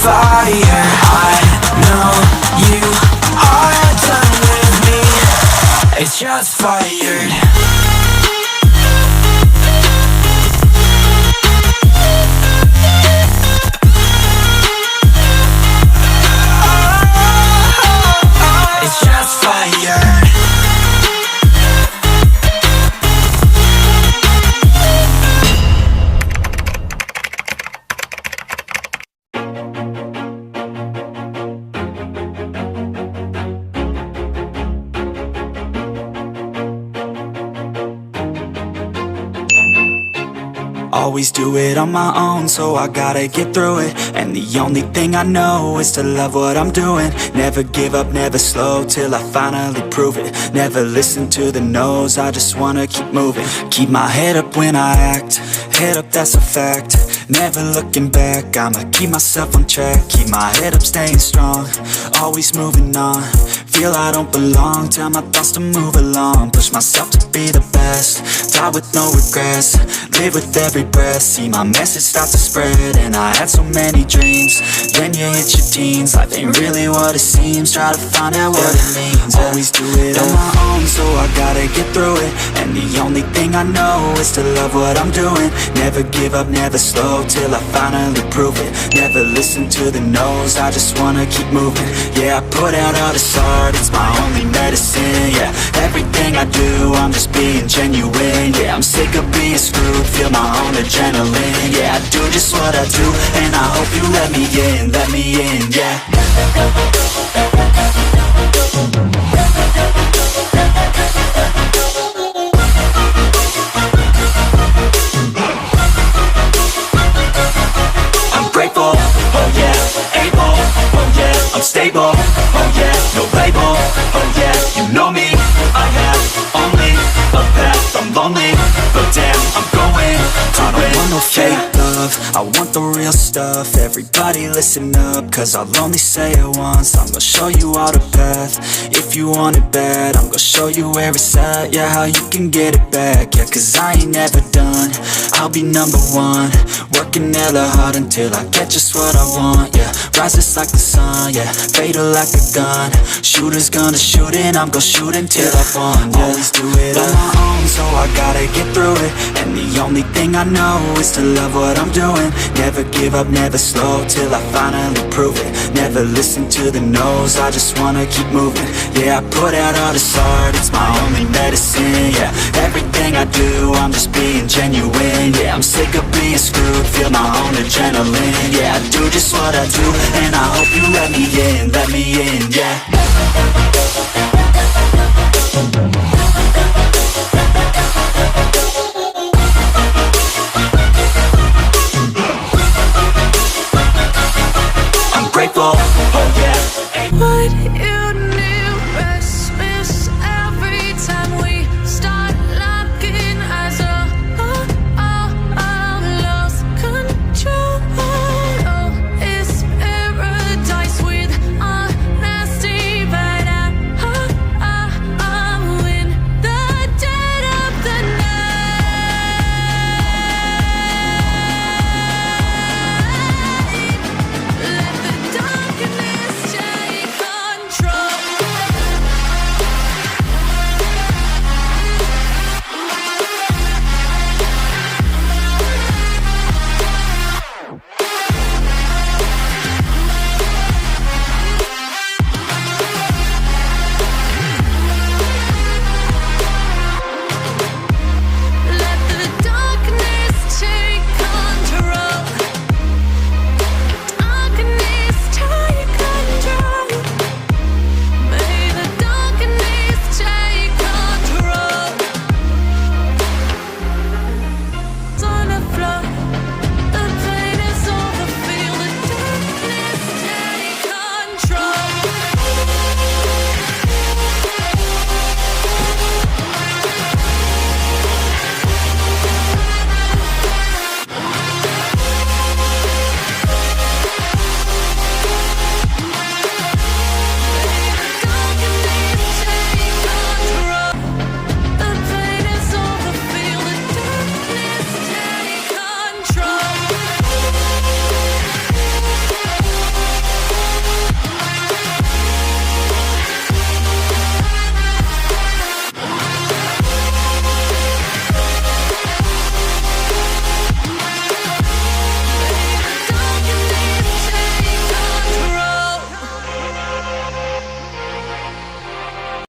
fire. I know you are done with me. It's just fired. It's just fired. Always do it on my own, so I gotta get through it. And the only thing I know is to love what I'm doing. Never give up, never slow, till I finally prove it. Never listen to the no's, I just wanna keep moving. Keep my head up when I act, head up, that's a fact. Never looking back, I'ma keep myself on track. Keep my head up, staying strong, always moving on. Feel I don't belong, tell my thoughts to move along. Push myself to be the best, die with no regrets. Live with every breath, see my message start to spread. And I had so many dreams, then you hit your teens. Life ain't really what it seems, try to find out what it means. Always do it on my own, so I gotta get through it. And the only thing I know is to love what I'm doing. Never give up, never slow, till I finally prove it. Never listen to the no's, I just wanna keep moving. Yeah, I put out all this art, it's my only medicine. Yeah, everything I do, I'm just being genuine. Yeah, I'm sick of being screwed, feel my own adrenaline. Yeah, I do just what I do, and I hope you let me in, yeah. I'm grateful, oh yeah, able, oh yeah, I'm stable, oh yeah, no label, oh yeah, you know me, I have only a path, I'm lonely, but damn, I'm going to I don't want no fake love, I want the real stuff. Everybody listen up, cause I'll only say it once. I'm gonna show you all the path, if you want it bad. I'm gonna show you where it's at, yeah, how you can get it back. Yeah, cause I ain't never done, I'll be number one. Working hella hard until I get just what I want, yeah. Rises like the sun, yeah, fatal like a gun. Shooter's gonna shoot and I'm gonna shoot until I won, yeah. Always do it on my own, so I gotta get through it. And the only thing I know is to love what I'm doing. Never give up, never slow, till I finally prove it. Never listen to the no's, I just wanna keep moving. Yeah, I put out all this art, it's my only medicine. Yeah, everything I do, I'm just being genuine. Yeah, I'm sick of being screwed, feel my own adrenaline. Yeah, I do just what I do, and I hope you let me in, yeah.